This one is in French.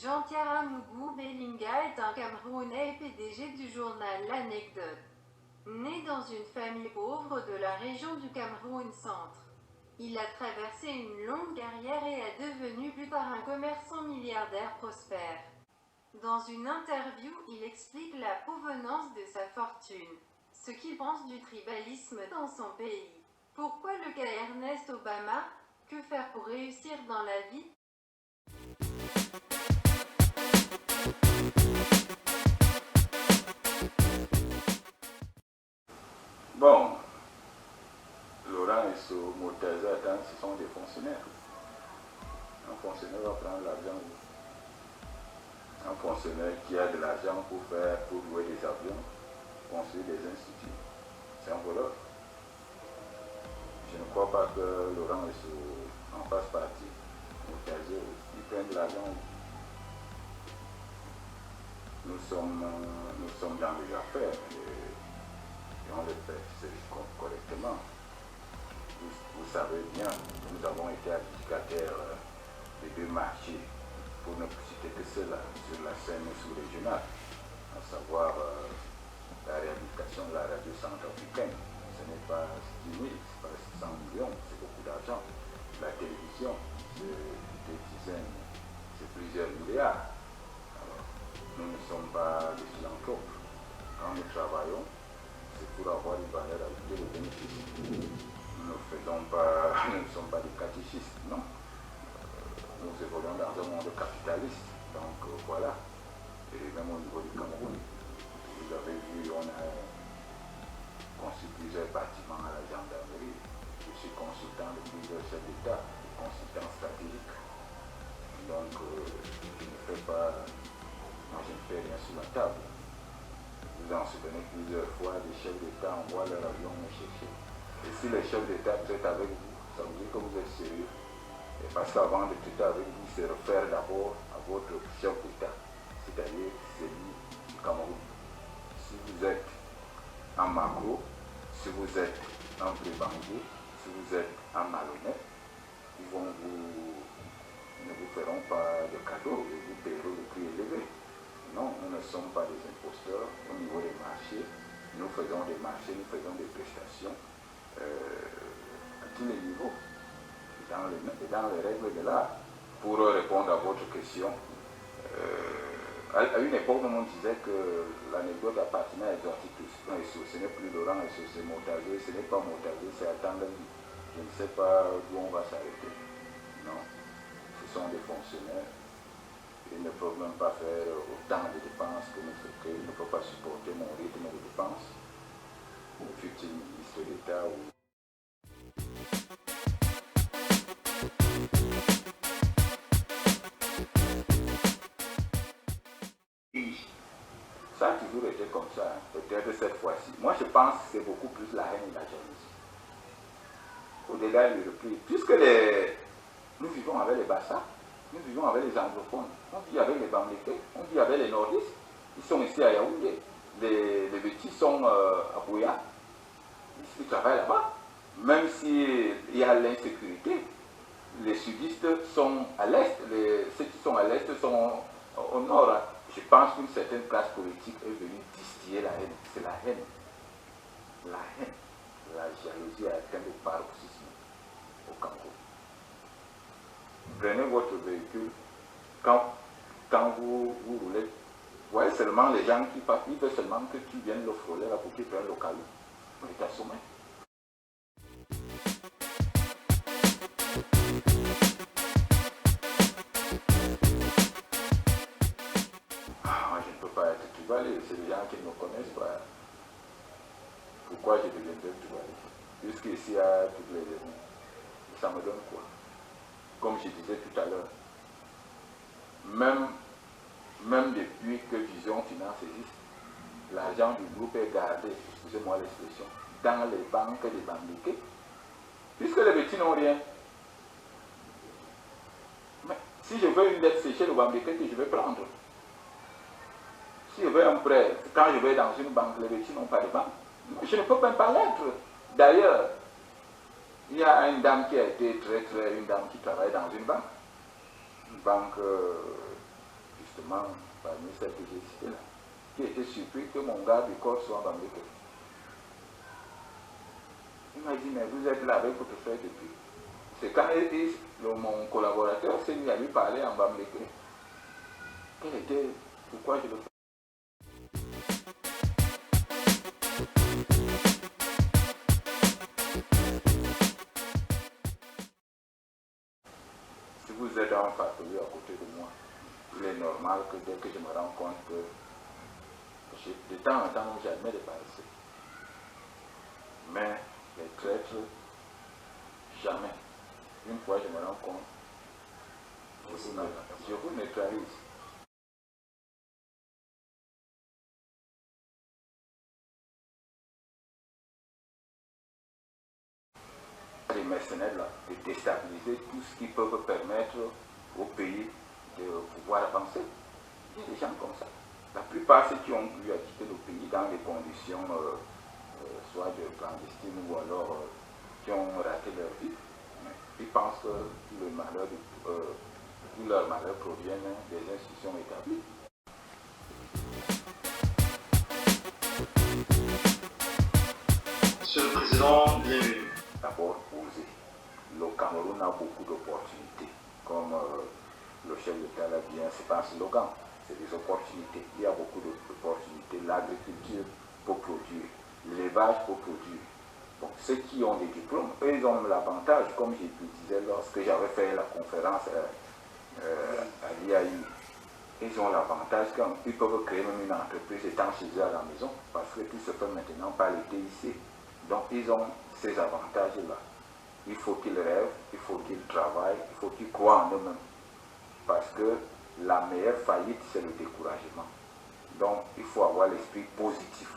Jean-Pierre Nougou Bellinga est un Camerounais et PDG du journal L'Anecdote. Né dans une famille pauvre de la région du Cameroun Centre, il a traversé une longue carrière et est devenu plus tard un commerçant milliardaire prospère. Dans une interview, il explique la provenance de sa fortune, ce qu'il pense du tribalisme dans son pays. Pourquoi le cas Ernest Obama? Que faire pour réussir dans la vie? Bon, Laurent et Murtaza, ce sont des fonctionnaires. Un fonctionnaire va prendre l'argent. Un fonctionnaire qui a de l'argent pour louer des avions, construire des instituts. C'est un voleur. Je ne crois pas que Laurent en fasse partie. Murtaza, ils prennent de l'argent. Nous sommes dans les affaires et on le fait correctement. Vous savez bien, nous avons été adjudicataires des deux marchés, pour ne citer que cela, sur la scène sous-régionale, à savoir la réhabilitation de la radio centrafricaine. Ce n'est pas 10 000, ce n'est pas 100 millions, c'est beaucoup d'argent. La télévision, c'est des dizaines, c'est plusieurs milliards. Alors, nous ne sommes pas des philanthropes. Quand nous travaillons, c'est pour avoir une valeur ajoutée de bénéfice. Nous ne sommes pas des catéchistes, non. Nous évoluons dans un monde capitaliste, donc voilà. Et même au niveau du Cameroun, vous avez vu, on a construit plusieurs bâtiments à la gendarmerie. Je suis consultant de plusieurs chefs d'État, consultant stratégique. Donc, je ne fais rien sur la table. Vous en souvenez plusieurs fois, les chefs d'État envoient leur avion me chercher. Et si les chefs d'État traitent avec vous, ça veut dire que vous êtes sérieux. Et parce qu'avant de traiter avec vous, c'est refaire d'abord à votre chef d'État, c'est-à-dire celui du Cameroun. Si vous êtes un macro, si vous êtes un prébendier, si vous êtes un malhonnête, ils ne vous feront pas de cadeaux et vous paieront le prix élevé. Non, nous ne sommes pas des imposteurs au niveau des marchés. Nous faisons des marchés, nous faisons des prestations à tous les niveaux, dans les règles de l'art. Pour répondre à votre question, à une époque, on disait que l'anecdote appartenait à Exotique. Ce n'est plus Laurent et c'est Murtaza, ce n'est pas Murtaza, c'est Attendre. Je ne sais pas d'où on va s'arrêter. Non, ce sont des fonctionnaires. Ils ne peuvent même pas faire autant de dépenses que nous faisons. Ils ne peuvent pas supporter mon rythme de dépenses. Fut-il ministre d'État ou... Ça a toujours été comme ça, peut-être cette fois-ci. Moi, je pense que c'est beaucoup plus la haine et la jalousie. Au-delà du repli. Puisque nous vivons avec les Bassa, nous vivons avec les anglophones, on vit avec les Bamlékés, on vit avec les nordistes. Ils sont ici à Yaoundé. Les petits sont à Bouya. Ils travaillent là-bas. Même s'il y a l'insécurité, les sudistes sont à l'est, ceux qui sont à l'est sont au nord. Je pense qu'une certaine classe politique est venue distiller la haine. C'est la haine. La haine. La jalousie a atteint le paroxysme au Cameroun. Prenez votre véhicule, quand vous roulez, vous voyez seulement les gens qui passent, ils veulent seulement que tu viennes le frôler là pour qu'ils prennent le caillou. On est assommé. Moi, je ne peux pas être Tuvalé, c'est les gens qui ne me connaissent pas. Pourquoi je deviendrais Tuvalé? Puisqu'ici, il y a toutes les ennemis. Ça me donne quoi? Comme je disais tout à l'heure, même depuis que Vision Finance existe, l'argent du groupe est gardé, excusez-moi l'expression, dans les banques des Bamlékés, puisque les petits n'ont rien. Mais si je veux une dette, c'est chez le Bamléké que je vais prendre. Si je veux un prêt, quand je vais dans une banque, les petits n'ont pas de banque. Je ne peux même pas l'être. D'ailleurs, il y a une dame qui a été une dame qui travaille dans une banque notamment parmi celles que j'ai citées là, qui était surpris que mon garde du corps soit en Bambileke. Il m'a dit, mais vous êtes là avec votre frère depuis. C'est quand mon collaborateur s'est mis à lui parler en Bambileke. Pourquoi je le fais? Si vous êtes dans un farfelu à côté de moi, il est normal que dès que je me rends compte que de temps en temps, j'admets de passer. Mais les traîtres, jamais. Une fois je me rends compte, je vous neutralise. Les mercenaires là, de déstabiliser tout ce qui peut permettre au pays de pouvoir avancer. Il y a des gens comme ça. La plupart ceux qui ont pu quitter le pays dans des conditions soit de clandestine ou alors qui ont raté leur vie, ils pensent que tout leur malheur provient des institutions établies. Monsieur le Président, bienvenue. D'abord, oser. Le Cameroun a beaucoup d'opportunités. Comme le chef d'État l'a dit, ce n'est pas un slogan, c'est des opportunités. Il y a beaucoup d'opportunités. L'agriculture pour produire, l'élevage pour produire. Donc, ceux qui ont des diplômes, eux, ils ont l'avantage, comme je le disais lorsque j'avais fait la conférence à l'IAI, ils ont l'avantage qu'ils peuvent créer même une entreprise étant chez eux à la maison, parce que tout se fait maintenant par les TIC. Donc, ils ont ces avantages-là. Il faut qu'ils rêvent, il faut qu'ils travaillent, il faut qu'ils croient en eux-mêmes. Parce que la meilleure faillite, c'est le découragement. Donc, il faut avoir l'esprit positif.